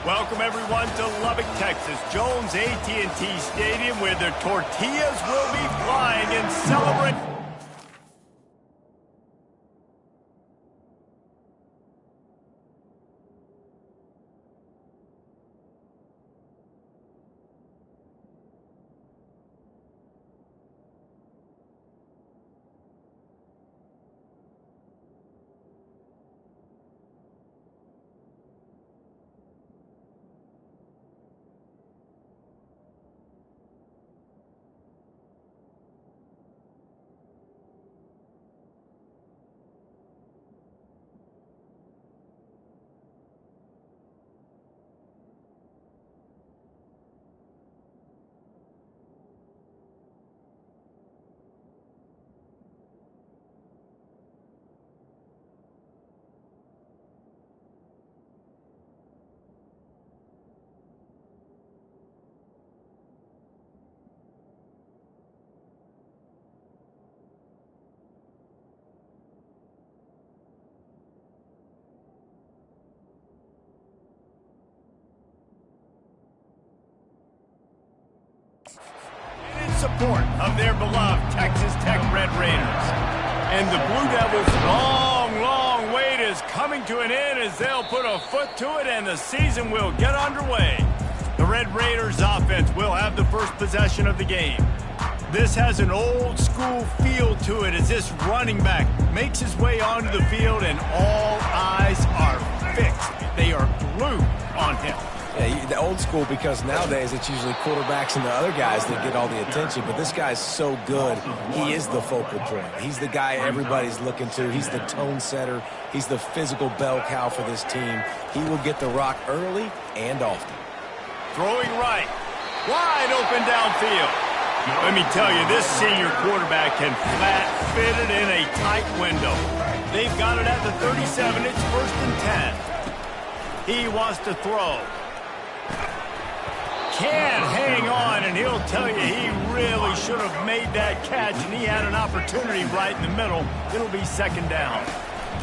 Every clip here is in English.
Welcome, everyone, to Lubbock, Texas, Jones AT&T Stadium, where the tortillas will be flying and celebrate. Support of their beloved Texas Tech Red Raiders. And the Blue Devils' long wait is coming to an end as they'll put a foot to it and the season will get underway. The Red Raiders offense will have the first possession of the game. This has an old school feel to it as this running back makes his way onto the field and all eyes are fixed. They are glued on him. Yeah, the old school, because nowadays it's usually quarterbacks and the other guys that get all the attention, but this guy's so good, he is the focal point. He's the guy everybody's looking to. He's the tone setter. He's the physical bell cow for this team. He will get the rock early and often. Throwing right, wide open downfield. Let me tell you, this senior quarterback can flat fit it in a tight window. They've got it at the 37. It's 1st and 10. He wants to throw. Can't hang on, and he'll tell you he really should have made that catch, and he had an opportunity right in the middle. It'll be 2nd down.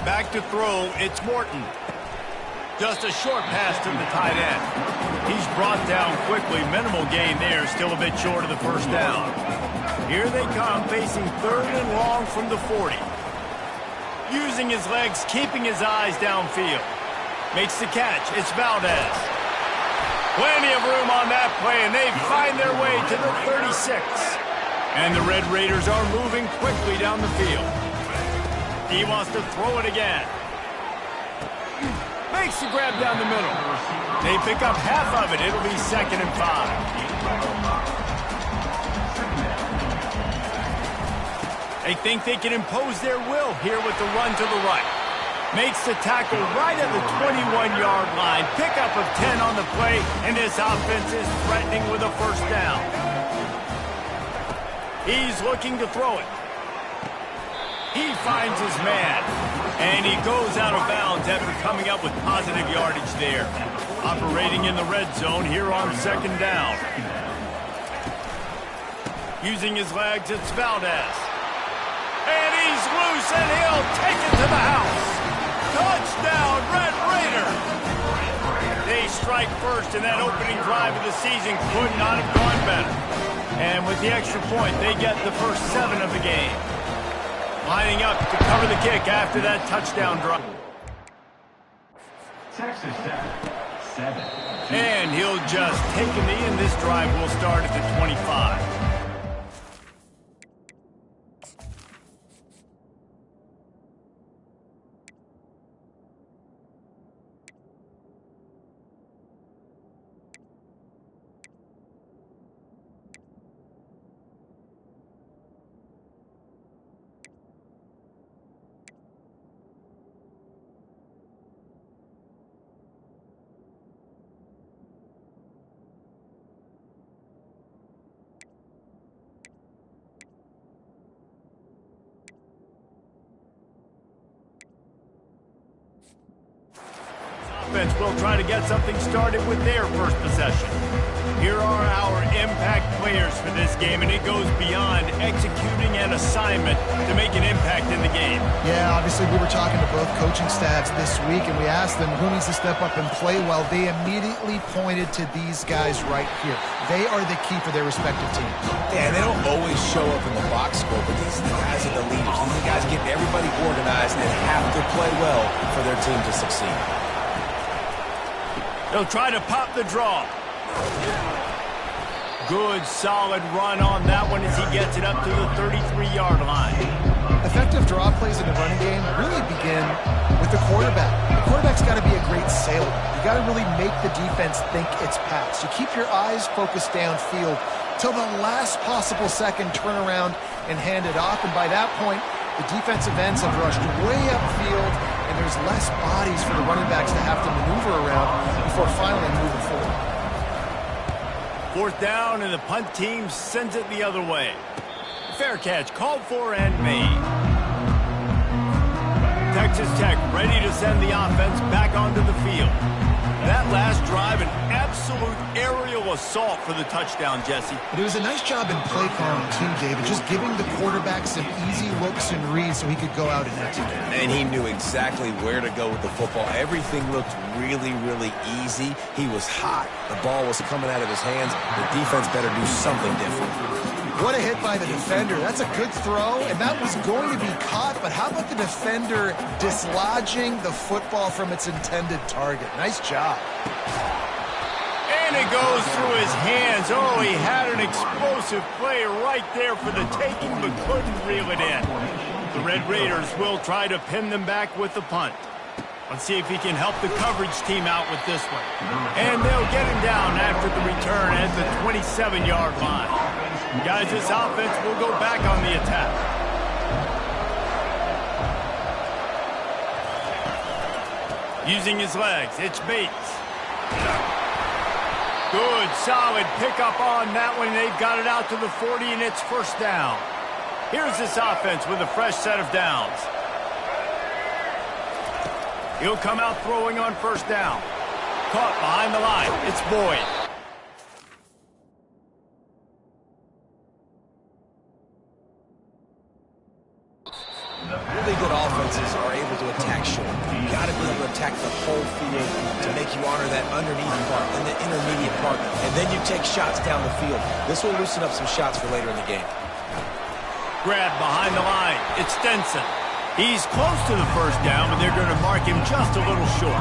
Back to throw, it's Morton. Just a short pass to the tight end. He's brought down quickly. Minimal gain there, still a bit short of the 1st down. Here they come, facing 3rd and long from the 40. Using his legs, keeping his eyes downfield. Makes the catch, it's Valdez. Plenty of room on that play, and they find their way to the 36. And the Red Raiders are moving quickly down the field. He wants to throw it again. Makes the grab down the middle. They pick up half of it. It'll be 2nd and 5. They think they can impose their will here with the run to the right. Makes the tackle right at the 21-yard line. Pickup of 10 on the play, and this offense is threatening with a 1st down. He's looking to throw it. He finds his man, and he goes out of bounds after coming up with positive yardage there. Operating in the red zone here on 2nd down. Using his legs, it's Valdez. And he's loose, and he'll take it to the house. Touchdown, Red Raider! They strike first, and that opening drive of the season could not have gone better. And with the extra point, they get the first 7 of the game. Lining up to cover the kick after that touchdown drive. Texas Tech, 7. And he'll just take a knee, and this drive will start at the 25. Offense will try to get something started with their first possession. Here are our impact players for this game, and it goes beyond executing an assignment to make an impact in the game. Yeah, obviously we were talking to both coaching staffs this week, and we asked them who needs to step up and play well. They immediately pointed to these guys right here. They are the key for their respective teams. Yeah, and they don't always show up in the box score, but these are the guys that are the leaders. These are the guys getting everybody organized and have to play well for their team to succeed. They'll try to pop the draw. Good, solid run on that one as he gets it up to the 33-yard line. Effective draw plays in the running game really begin with the quarterback. The quarterback's got to be a great sailor. You got to really make the defense think it's pass. You keep your eyes focused downfield till the last possible second, turn around and hand it off. And by that point, the defensive ends have rushed way upfield, and there's less bodies for the running backs to have to maneuver around before finally moving forward. Fourth down, and the punt team sends it the other way. Fair catch called for and made. Texas Tech ready to send the offense back onto the field. That last drive, an absolute aerial assault for the touchdown, Jesse. But it was a nice job in play calling too, David, just giving the quarterback some easy looks and reads so he could go out and execute. And he knew exactly where to go with the football. Everything looked really, really easy. He was hot. The ball was coming out of his hands. The defense better do something different. What a hit by the defender. That's a good throw, and that was going to be caught, but how about the defender dislodging the football from its intended target? Nice job. And it goes through his hands. Oh, he had an explosive play right there for the taking, but couldn't reel it in. The Red Raiders will try to pin them back with the punt. Let's see if he can help the coverage team out with this one. And they'll get him down after the return at the 27-yard line. Guys, this offense will go back on the attack. Using his legs, it's Bates. Good, solid pickup on that one. They've got it out to the 40, and it's first down. Here's this offense with a fresh set of downs. He'll come out throwing on first down. Caught behind the line. It's Boyd. Really good offenses are able to attack short. You got to be able to attack the whole field to make you honor that underneath part and the intermediate part, and then you take shots down the field. This will loosen up some shots for later in the game. Grab behind the line. It's Stenson. He's close to the first down, but they're going to mark him just a little short.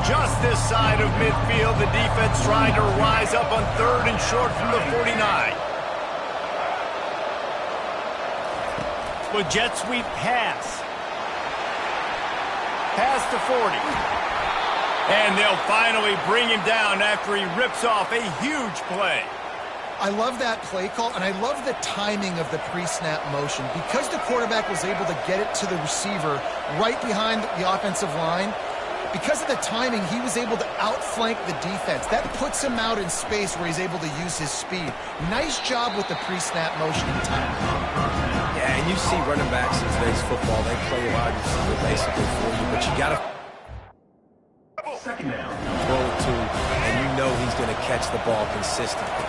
Just this side of midfield, the defense trying to rise up on third and short from the 49. With jet sweep pass. Pass to 40. And they'll finally bring him down after he rips off a huge play. I love that play call, and I love the timing of the pre-snap motion. Because the quarterback was able to get it to the receiver right behind the offensive line, because of the timing, he was able to outflank the defense. That puts him out in space where he's able to use his speed. Nice job with the pre-snap motion and timing. Yeah, and you see running backs in today's football, they play wide receiver basically for you, but you got to Second down. throw it to, and you know he's going to catch the ball consistently.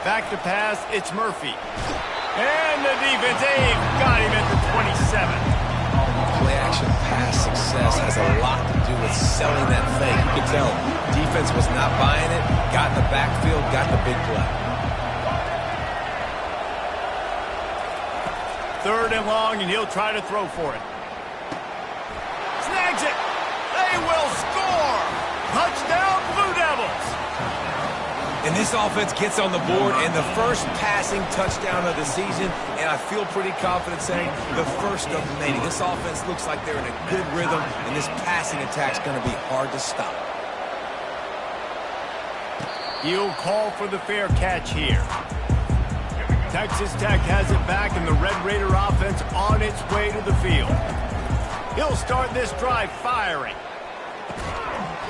Back to pass, it's Murphy. And the defense, they've got him at the 27. Play-action pass success has a lot to do with selling that thing. You can tell defense was not buying it, got in the backfield, got the big play. Third and long, and he'll try to throw for it. Snags it. They will score. Touchdown, Blue Devils. And this offense gets on the board, and the first passing touchdown of the season, and I feel pretty confident saying the first of many. This offense looks like they're in a good rhythm, and this passing attack's going to be hard to stop. He'll call for the fair catch here. Texas Tech has it back, and the Red Raider offense on its way to the field. He'll start this drive firing.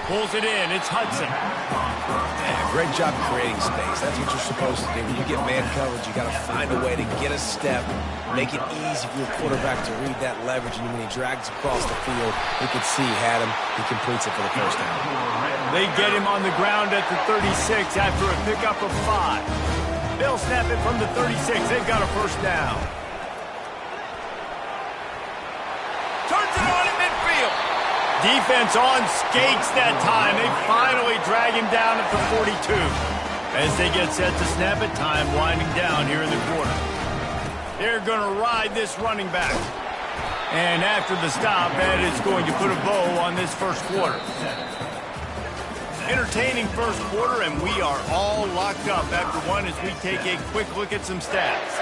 Pulls it in. It's Hudson. Yeah, great job creating space. That's what you're supposed to do. When you get man coverage, you got to find a way to get a step, make it easy for your quarterback to read that leverage, and when he drags across the field, he can see he had him. He completes it for the first down. They get him on the ground at the 36 after a pickup of 5. they'll snap it from the 36. They've got a first down. Turns it on in midfield. Defense on skates that time. They finally drag him down at the 42. As they get set to snap it, time winding down here in the quarter. They're going to ride this running back. And after the stop, that is going to put a bow on this first quarter. Entertaining first quarter, and we are all locked up after one as we take a quick look at some stats.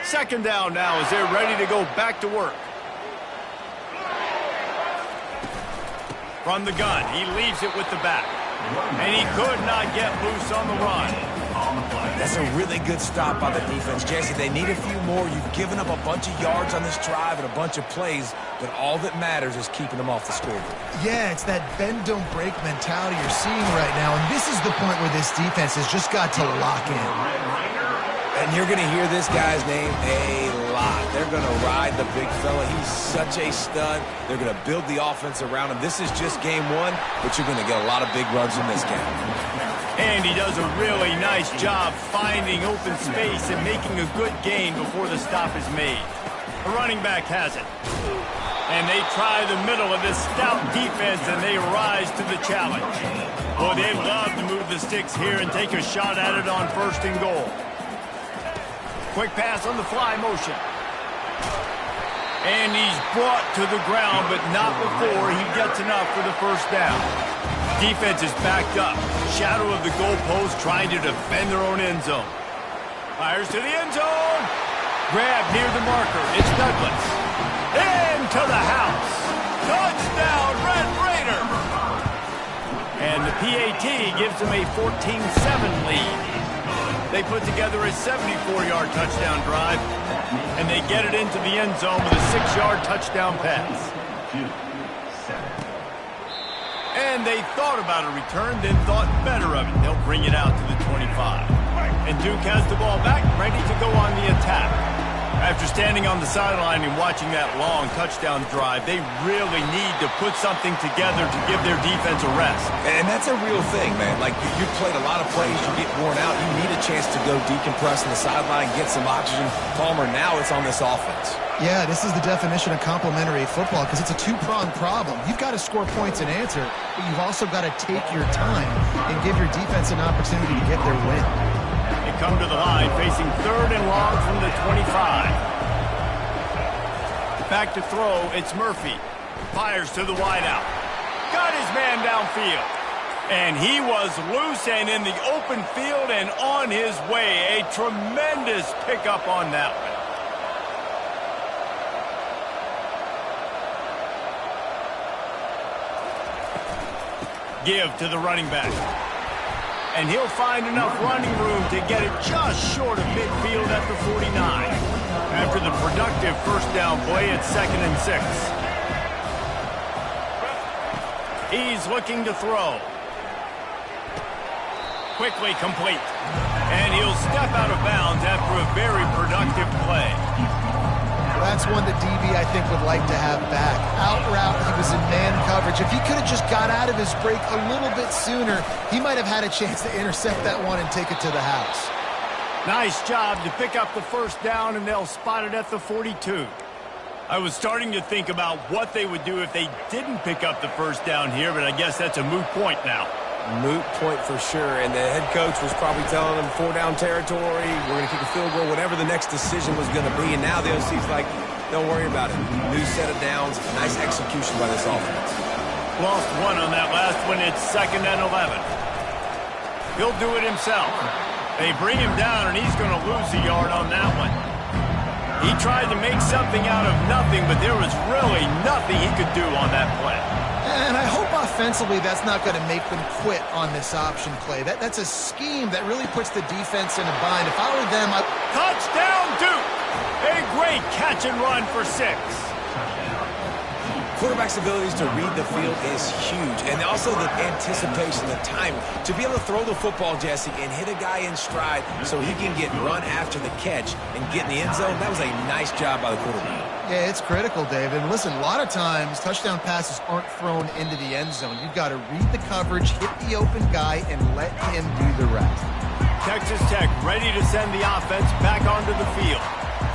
Second down now as they're ready to go back to work. From the gun, he leaves it with the back. And he could not get loose on the run. That's a really good stop by the defense, Jesse. They need a few more. You've given up a bunch of yards on this drive and a bunch of plays, but all that matters is keeping them off the scoreboard. Yeah, it's that bend, don't break mentality you're seeing right now, and this is the point where this defense has just got to lock in. And you're going to hear this guy's name a lot. They're going to ride the big fella. He's such a stud. They're going to build the offense around him. This is just game one, but you're going to get a lot of big runs in this game. And he does a really nice job finding open space and making a good gain before the stop is made. The running back has it. And they try the middle of this stout defense, and they rise to the challenge. Boy, they love to move the sticks here and take a shot at it on first and goal. Quick pass on the fly motion. And he's brought to the ground, but not before he gets enough for the first down. Defense is backed up. Shadow of the goalpost trying to defend their own end zone. Fires to the end zone. Grab near the marker. It's Douglas. Into the house. Touchdown, Red Raider. And the PAT gives them a 14-7 lead. They put together a 74-yard touchdown drive, and they get it into the end zone with a 6-yard touchdown pass. And they thought about a return, then thought better of it. They'll bring it out to the 25. And Duke has the ball back, ready to go on the attack. After standing on the sideline and watching that long touchdown drive, they really need to put something together to give their defense a rest. And that's a real thing, man. Like, you've played a lot of plays, you get worn out, you need a chance to go decompress on the sideline, get some oxygen. Palmer, now it's on this offense. Yeah, this is the definition of complementary football because it's a two-pronged problem. You've got to score points and answer, but you've also got to take your time and give your defense an opportunity to get their win. They come to the line facing third and long from the 25. Back to throw, it's Murphy. Fires to the wideout. Got his man downfield. And he was loose and in the open field and on his way. A tremendous pickup on that one. Give to the running back. And he'll find enough running room to get it just short of midfield at the 49. After the productive first down play, it's 2nd and 6. He's looking to throw. Quickly complete. And he'll step out of bounds after a very productive play. That's one that DB, I think, would like to have back. Out route, he was in man coverage. If he could have just got out of his break a little bit sooner, he might have had a chance to intercept that one and take it to the house. Nice job to pick up the first down, and they'll spot it at the 42. I was starting to think about what they would do if they didn't pick up the first down here, but I guess that's a moot point now. Moot point for sure, and the head coach was probably telling them 4-down territory, we're going to kick a field goal, whatever the next decision was going to be, and now the OC's like, don't worry about it. New set of downs, nice execution by this offense. Lost one on that last one, it's 2nd and 11. He'll do it himself. They bring him down, and he's going to lose a yard on that one. He tried to make something out of nothing, but there was really nothing he could do on that play. And I hope offensively that's not going to make them quit on this option play. That's a scheme that really puts the defense in a bind. If I were them, Touchdown, Duke! A great catch and run for 6. Quarterback's abilities to read the field is huge, and also the anticipation, the timing. To be able to throw the football, Jesse, and hit a guy in stride so he can get run after the catch and get in the end zone, that was a nice job by the quarterback. Yeah, it's critical, David. Listen, a lot of times touchdown passes aren't thrown into the end zone. You've got to read the coverage, hit the open guy, and let him do the rest. Check Texas Tech ready to send the offense back onto the field.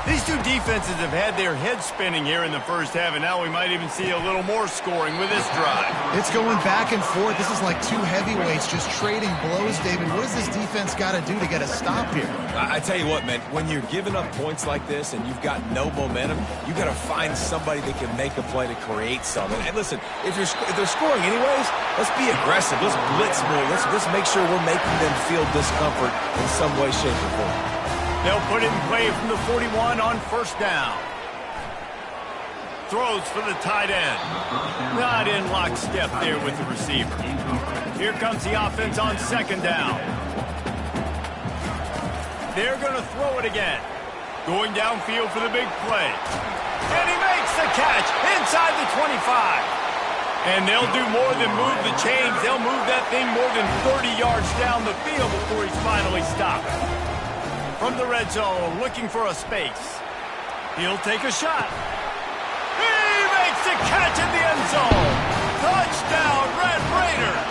These two defenses have had their heads spinning here in the first half, and now we might even see a little more scoring with this drive. It's going back and forth. This is like two heavyweights just trading blows, David. What does this defense got to do to get a stop here? I tell you what, man, when you're giving up points like this and you've got no momentum, you got to find somebody that can make a play to create something. And listen, if they're scoring anyways, let's be aggressive. Let's blitz more. Let's make sure we're making them feel discomfort in some way, shape, or form. They'll put it in play from the 41 on first down. Throws for the tight end. Not in lockstep there with the receiver. Here comes the offense on second down. They're going to throw it again. Going downfield for the big play. And he makes the catch inside the 25. And they'll do more than move the chains. They'll move that thing more than 30 yards down the field before he's finally stopped. From the red zone, looking for a space. He'll take a shot. He makes the catch in the end zone. Touchdown, Red Raiders.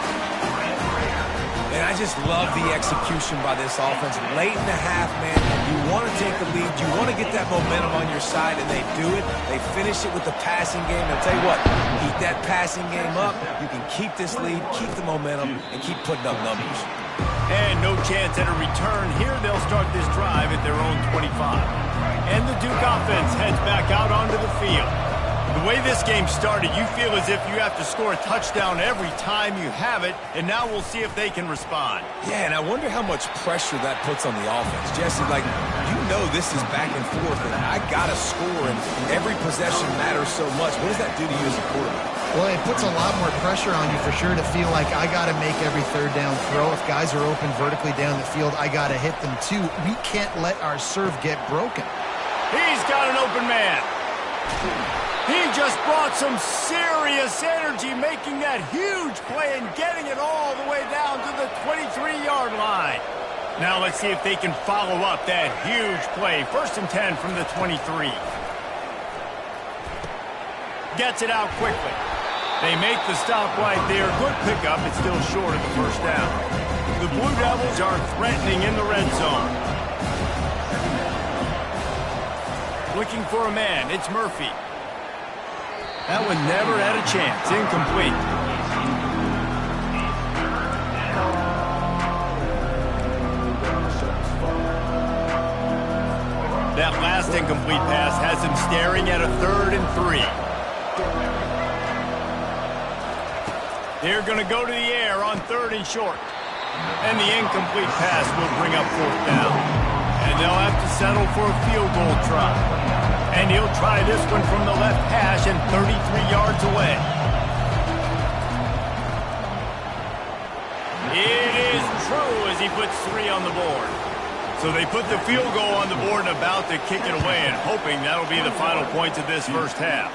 And I just love the execution by this offense. Late in the half, man, you want to take the lead. You want to get that momentum on your side, and they do it. They finish it with the passing game. And I'll tell you what, keep that passing game up. You can keep this lead, keep the momentum, and keep putting up numbers. And no chance at a return. Here they'll start this drive at their own 25. And the Duke offense heads back out onto the field. The way this game started, you feel as if you have to score a touchdown every time you have it, and now we'll see if they can respond. Yeah, and I wonder how much pressure that puts on the offense. Jesse, like, you know this is back and forth, and I got to score, and every possession matters so much. What does that do to you as a quarterback? Well, it puts a lot more pressure on you for sure to feel like I got to make every third down throw. If guys are open vertically down the field, I got to hit them too. We can't let our serve get broken. He's got an open man. He just brought some serious energy, making that huge play and getting it all the way down to the 23-yard line. Now let's see if they can follow up that huge play. 1st and 10 from the 23. Gets it out quickly. They make the stop right there. Good pickup. It's still short of the first down. The Blue Devils are threatening in the red zone. Looking for a man. It's Murphy. That one never had a chance. Incomplete. That last incomplete pass has him staring at a 3rd and 3. They're going to go to the air on 3rd and short. And the incomplete pass will bring up 4th down. And they'll have to settle for a field goal try. And he'll try this one from the left hash and 33 yards away. It is true as he puts 3 on the board. So they put the field goal on the board and about to kick it away, and hoping that'll be the final points of this first half.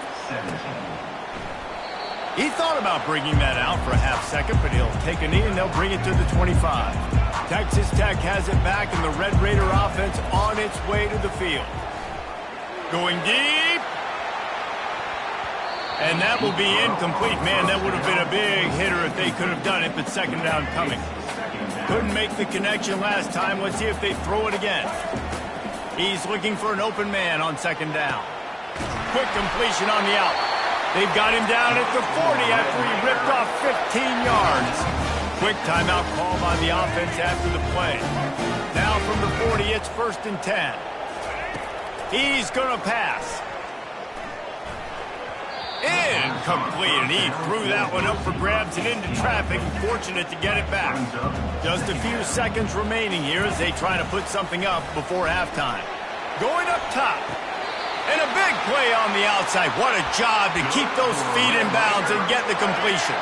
He thought about bringing that out for a half second, but he'll take a knee and they'll bring it to the 25. Texas Tech has it back, and the Red Raider offense on its way to the field. Going deep. And that will be incomplete. Man, that would have been a big hitter if they could have done it, but second down coming. Couldn't make the connection last time. Let's see if they throw it again. He's looking for an open man on second down. Quick completion on the out. They've got him down at the 40 after he ripped off 15 yards. Quick timeout call by the offense after the play. Now from the 40, it's 1st and 10. He's going to pass. Incomplete, and he threw that one up for grabs and into traffic. Fortunate to get it back. Just a few seconds remaining here as they try to put something up before halftime. Going up top. And a big play on the outside. What a job to keep those feet in bounds and get the completion.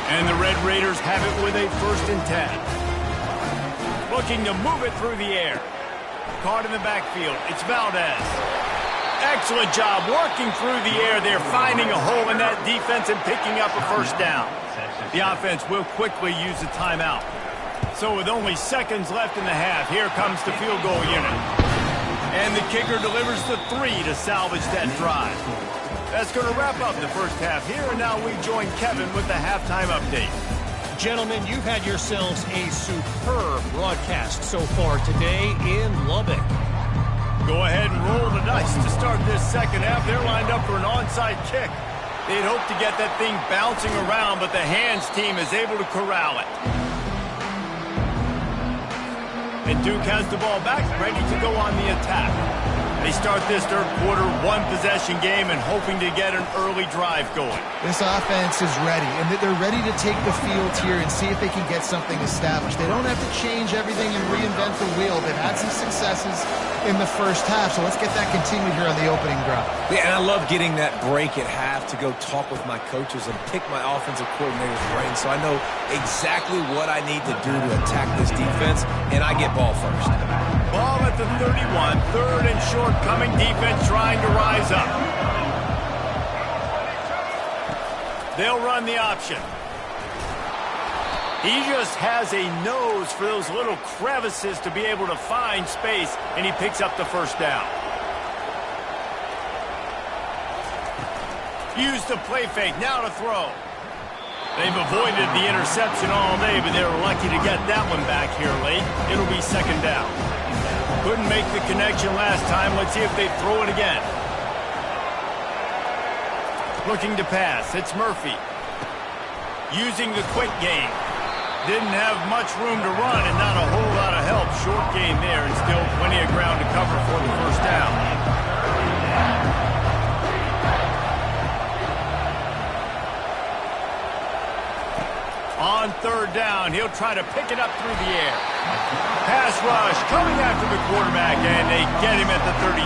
And the Red Raiders have it with a 1st and 10. Looking to move it through the air. Caught in the backfield. It's Valdez. Excellent job working through the air there, finding a hole in that defense and picking up a 1st down. The offense will quickly use a timeout. So with only seconds left in the half, here comes the field goal unit. And the kicker delivers the 3 to salvage that drive. That's going to wrap up the first half here, and now we join Kevin with the halftime update. Gentlemen, you've had yourselves a superb broadcast so far today in Lubbock. Go ahead and roll the dice to start this second half. They're lined up for an onside kick. They'd hope to get that thing bouncing around, but the hands team is able to corral it. And Duke has the ball back, ready to go on the attack. They start this third quarter one-possession game and hoping to get an early drive going. This offense is ready, and they're ready to take the field here and see if they can get something established. They don't have to change everything and reinvent the wheel. They've had some successes in the first half, so let's get that continued here on the opening drive. Yeah, and I love getting that break at half to go talk with my coaches and pick my offensive coordinator's brain so I know exactly what I need to do to attack this defense, and I get ball first. Ball at the 31, third and short, coming defense trying to rise up. They'll run the option. He just has a nose for those little crevices to be able to find space, and he picks up the first down. Use the play fake, now to throw. They've avoided the interception all day, but they were lucky to get that one back here late. It'll be second down. Couldn't make the connection last time. Let's see if they throw it again. Looking to pass. It's Murphy. Using the quick game. Didn't have much room to run and not a whole lot of help. Short game there and still plenty of ground to cover for the first down. On third down, he'll try to pick it up through the air. Pass rush coming after the quarterback, and they get him at the 32.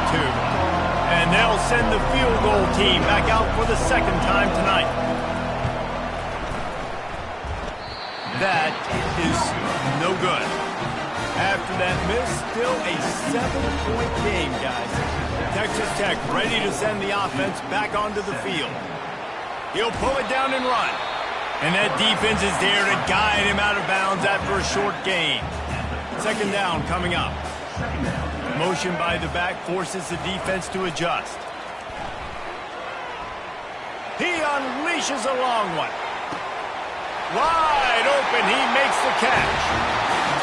And they'll send the field goal team back out for the second time tonight. That is no good. After that miss, still a 7-point game, guys. Texas Tech ready to send the offense back onto the field. He'll pull it down and run. And that defense is there to guide him out of bounds after a short gain. Second down coming up. Motion by the back forces the defense to adjust. He unleashes a long one. Wide open, he makes the catch.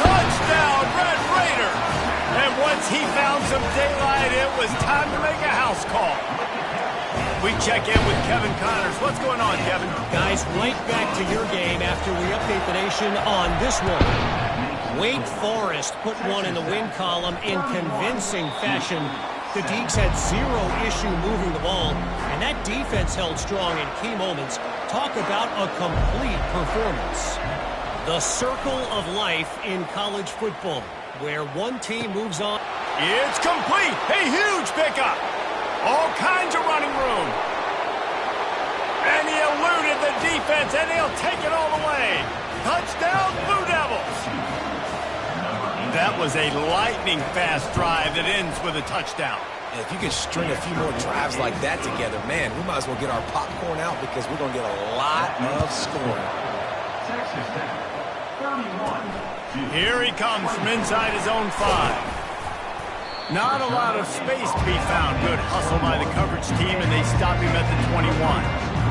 Touchdown, Red Raider! And once he found some daylight, it was time to make a house call. We check in with Kevin Connors. What's going on, Kevin? Guys, right back to your game after we update the nation on this one. Wake Forest put one in the win column in convincing fashion. The Deacs had zero issue moving the ball, and that defense held strong in key moments. Talk about a complete performance. The circle of life in college football, where one team moves on. It's complete. A huge pickup. All kinds of running room. And he eluded the defense, and he'll take it all the way. Touchdown, Blue Devils. That was a lightning-fast drive that ends with a touchdown. And if you can string a few more drives like that together, man, we might as well get our popcorn out because we're going to get a lot of scoring. Texas Tech, 31. Here he comes from inside his own 5. Not a lot of space to be found. Good hustle by the coverage team, and they stop him at the 21.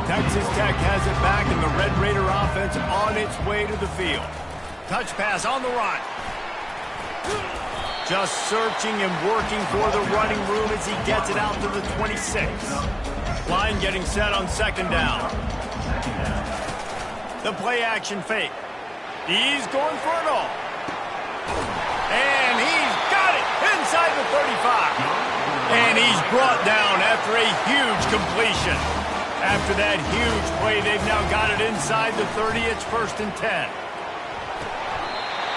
Texas Tech has it back, and the Red Raider offense on its way to the field. Touch pass on the run. Just searching and working for the running room as he gets it out to the 26. Line getting set on second down. The play action fake. He's going for it all. And he's got it inside the 35. And he's brought down after a huge completion. After that huge play, they've now got it inside the 30. It's first and 10.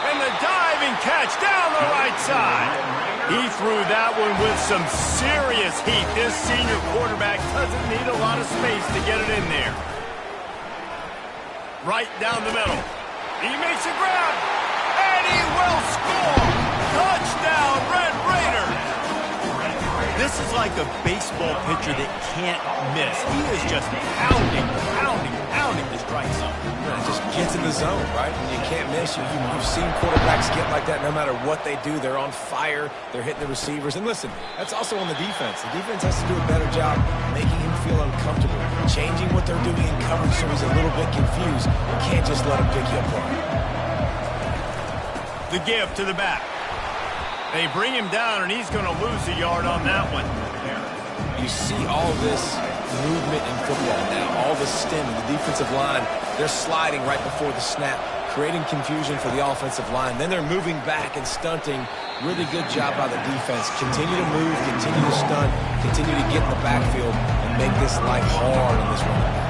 And the diving catch down the right side. He threw that one with some serious heat. This senior quarterback doesn't need a lot of space to get it in there. Right down the middle. He makes a grab. And he will score. Touchdown, Red Raider. This is like a baseball pitcher that can't miss. He is just pounding, pounding, pounding pounding the strike zone. It just gets in the zone, right? And you can't miss. You've seen quarterbacks get like that no matter what they do. They're on fire. They're hitting the receivers. And listen, that's also on the defense. The defense has to do a better job making him feel uncomfortable, changing what they're doing in coverage so he's a little bit confused. You can't just let him pick you apart. The give to the back. They bring him down, and he's going to lose a yard on that one. You see all this movement in football now, all the stem in the defensive line. They're sliding right before the snap, creating confusion for the offensive line. Then they're moving back and stunting. Really good job by the defense. Continue to move, continue to stunt, continue to get in the backfield and make this life hard on this running back.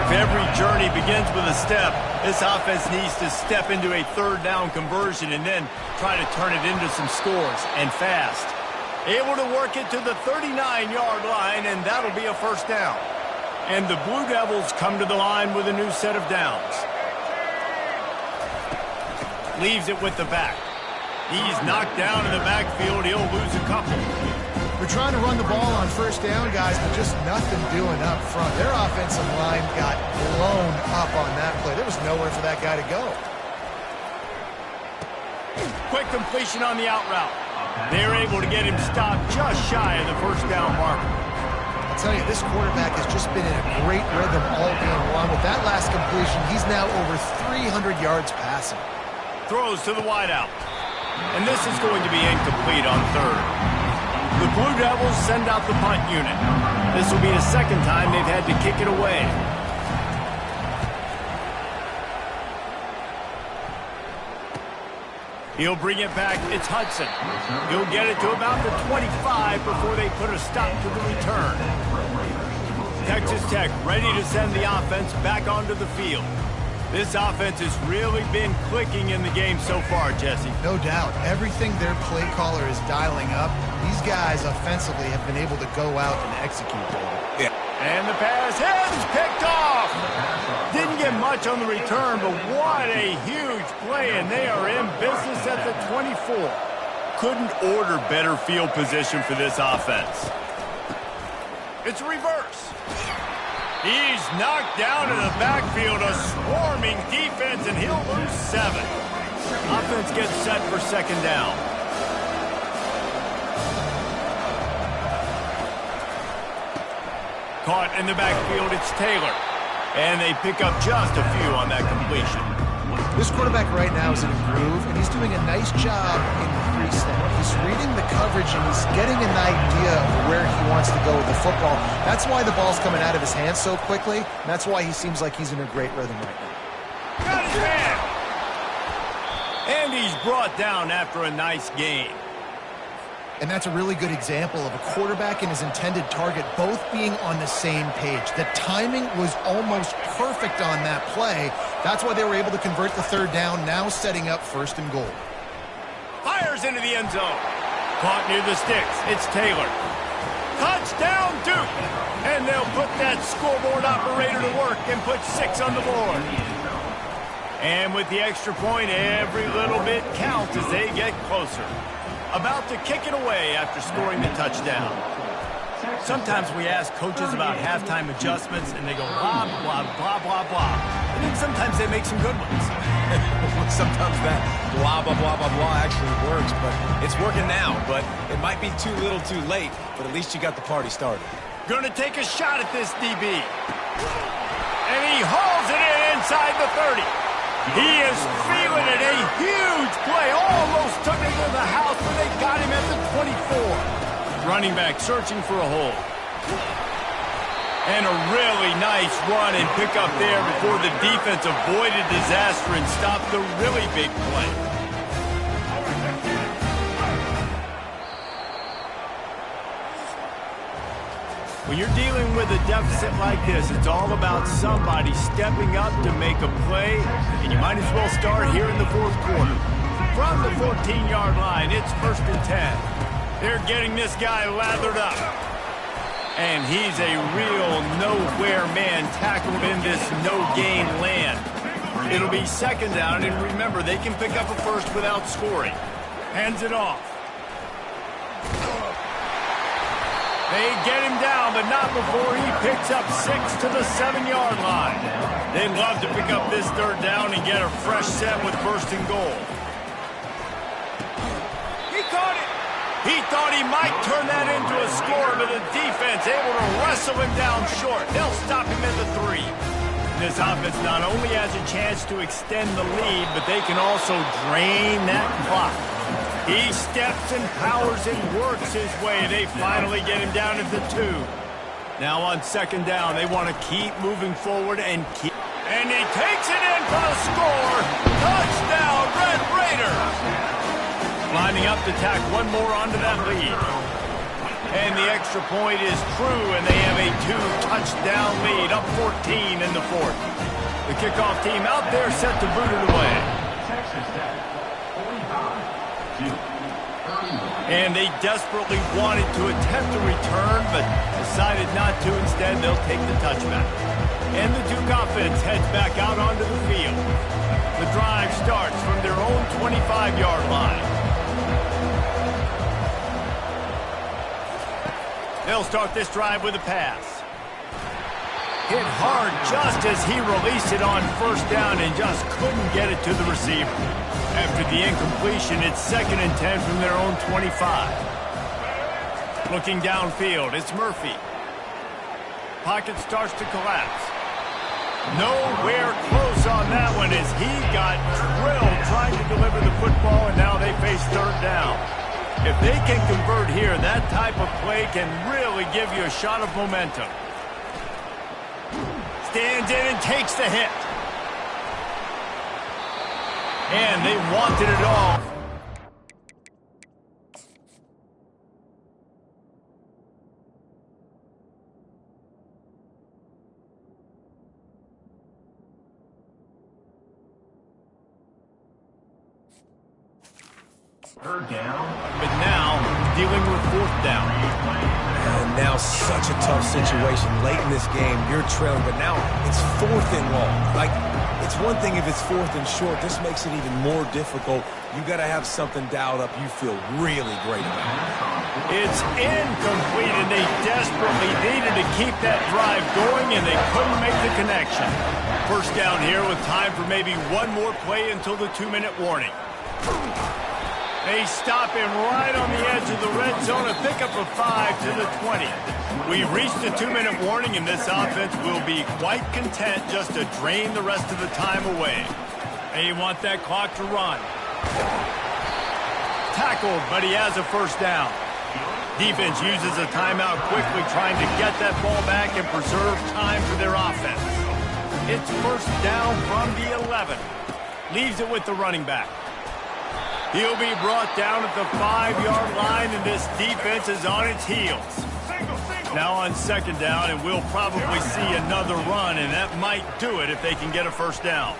If every journey begins with a step, this offense needs to step into a third down conversion and then try to turn it into some scores, and fast. Able to work it to the 39-yard line, and that'll be a first down. And the Blue Devils come to the line with a new set of downs. Leaves it with the back. He's knocked down in the backfield. He'll lose a couple. They're trying to run the ball on first down, guys, but just nothing doing up front. Their offensive line got blown up on that play. There was nowhere for that guy to go. Quick completion on the out route. They're able to get him stopped just shy of the first down marker. I'll tell you, this quarterback has just been in a great rhythm all game long. With that last completion, he's now over 300 yards passing. Throws to the wideout. And this is going to be incomplete on third. The Blue Devils send out the punt unit. This will be the second time they've had to kick it away. He'll bring it back. It's Hudson. He'll get it to about the 25 before they put a stop to the return. Texas Tech ready to send the offense back onto the field. This offense has really been clicking in the game so far, Jesse. No doubt. Everything their play caller is dialing up, these guys offensively have been able to go out and execute. Yeah. And the pass is picked off. Didn't get much on the return, but what a huge play, and they are in business at the 24. Couldn't order better field position for this offense. It's a reverse. He's knocked down in the backfield, a swarming defense, and he'll lose 7. Offense gets set for second down. Caught in the backfield, it's Taylor. And they pick up just a few on that completion. This quarterback right now is in a groove, and he's doing a nice job in pre-snap. He's reading the coverage, and he's getting an idea of where he wants to go with the football. That's why the ball's coming out of his hands so quickly, and that's why he seems like he's in a great rhythm right now. Got his man! And he's brought down after a nice gain. And that's a really good example of a quarterback and his intended target both being on the same page. The timing was almost perfect on that play. That's why they were able to convert the third down, now setting up first and goal. Fires into the end zone. Caught near the sticks. It's Taylor. Touchdown, Duke! And they'll put that scoreboard operator to work and put 6 on the board. And with the extra point, every little bit counts as they get closer. About to kick it away after scoring the touchdown. Sometimes we ask coaches about halftime adjustments, and they go blah, blah, blah, blah, blah. And then sometimes they make some good ones. Sometimes that blah, blah, blah, blah, blah actually works, but it's working now. But it might be too little too late, but at least you got the party started. Gonna take a shot at this DB. And he hauls it in inside the 30. He is feeling it. A huge play. Almost took it to the house, but they got him at the 24. Running back searching for a hole. And a really nice run and pick up there before the defense avoided disaster and stopped the really big play. When you're dealing with a deficit like this, it's all about somebody stepping up to make a play, and you might as well start here in the fourth quarter. From the 14-yard line, it's 1st and 10. They're getting this guy lathered up. And he's a real nowhere man tackled in this no-gain land. It'll be second down, and remember, they can pick up a first without scoring. Hands it off. They get him down, but not before he picks up 6 to the 7-yard line. They'd love to pick up this third down and get a fresh set with first and goal. He caught it. He thought he might turn that into a score, but the defense able to wrestle him down short. They'll stop him at the 3. This offense not only has a chance to extend the lead, but they can also drain that clock. He steps and powers and works his way. They finally get him down at the 2. Now on second down, they want to keep moving forward and keep... And he takes it in for a score. Touchdown, Red Raiders! Lining up to tack one more onto that lead. And the extra point is true, and they have a 2-touchdown lead, up 14 in the 4th. The kickoff team out there set to boot it away. And they desperately wanted to attempt a return, but decided not to. Instead, they'll take the touchback. And the Duke offense heads back out onto the field. The drive starts from their own 25-yard line. They'll start this drive with a pass. Hit hard just as he released it on first down and just couldn't get it to the receiver. After the incompletion, it's 2nd and 10 from their own 25. Looking downfield, it's Murphy. Pocket starts to collapse. Nowhere close on that one as he got drilled trying to deliver the football, and now they face third down. If they can convert here, that type of play can really give you a shot of momentum. Stands in and takes the hit. And they wanted it all. Third down. But now, dealing with 4th down. And now such a tough situation. Late in this game, you're trailing, but now it's 4th and long. Like, it's one thing if it's 4th and short. This makes it even more difficult. You got to have something dialed up you feel really great about. It's incomplete, and they desperately needed to keep that drive going, and they couldn't make the connection. First down here with time for maybe one more play until the 2-minute warning. They stop him right on the edge of the red zone, a pickup of 5 to the 20. We've reached the 2-minute warning, and this offense will be quite content just to drain the rest of the time away. They want that clock to run. Tackled, but he has a first down. Defense uses a timeout quickly, trying to get that ball back and preserve time for their offense. It's first down from the 11. Leaves it with the running back. He'll be brought down at the 5-yard line, and this defense is on its heels. Now on second down, and we'll probably see another run, and that might do it if they can get a first down.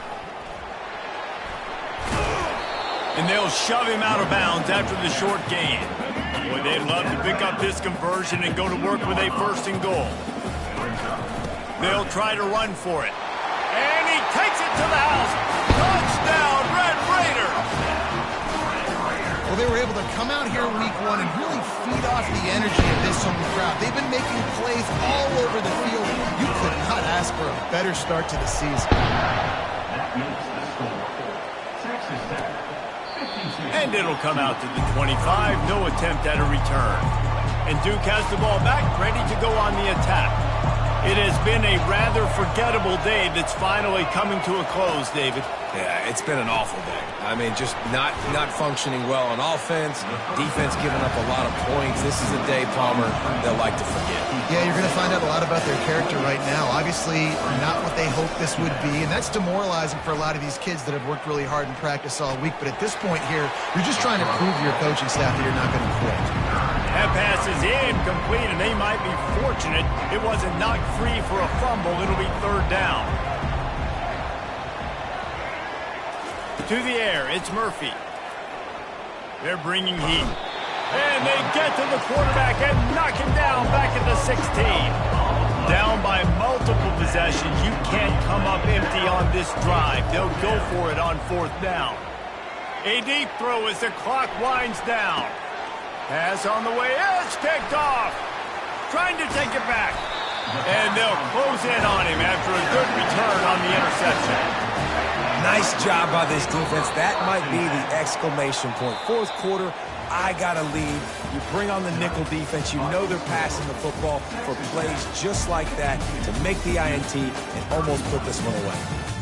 And they'll shove him out of bounds after the short gain. Boy, they'd love to pick up this conversion and go to work with a first and goal. They'll try to run for it. And he takes it to the house. Touchdown, Red Raiders! Well, they were able to come out here week 1 and really feed off the energy of this home crowd. They've been making plays all over the field. You could not ask for a better start to the season. That makes the score Texas Tech 56. And it'll come out to the 25. No attempt at a return. And Duke has the ball back, ready to go on the attack. It has been a rather forgettable day that's finally coming to a close, David. Yeah, it's been an awful day. I mean, just not functioning well on offense, defense giving up a lot of points. This is a day, Palmer, they'll like to forget. Yeah, you're going to find out a lot about their character right now. Obviously, not what they hoped this would be, and that's demoralizing for a lot of these kids that have worked really hard in practice all week. But at this point here, you're just trying to prove to your coaching staff that you're not going to quit. That pass is incomplete, and they might be fortunate it wasn't knocked free for a fumble. It'll be third down. To the air, it's Murphy. They're bringing heat. And they get to the quarterback and knock him down back at the 16. Down by multiple possessions. You can't come up empty on this drive. They'll go for it on fourth down. A deep throw as the clock winds down. Pass on the way. It's picked off. trying to take it back. And they'll close in on him after a good return on the interception. Nice job by this defense. That might be the exclamation point. Fourth quarter, I got a lead. You bring on the nickel defense. You know they're passing the football for plays just like that to make the INT and almost put this one away.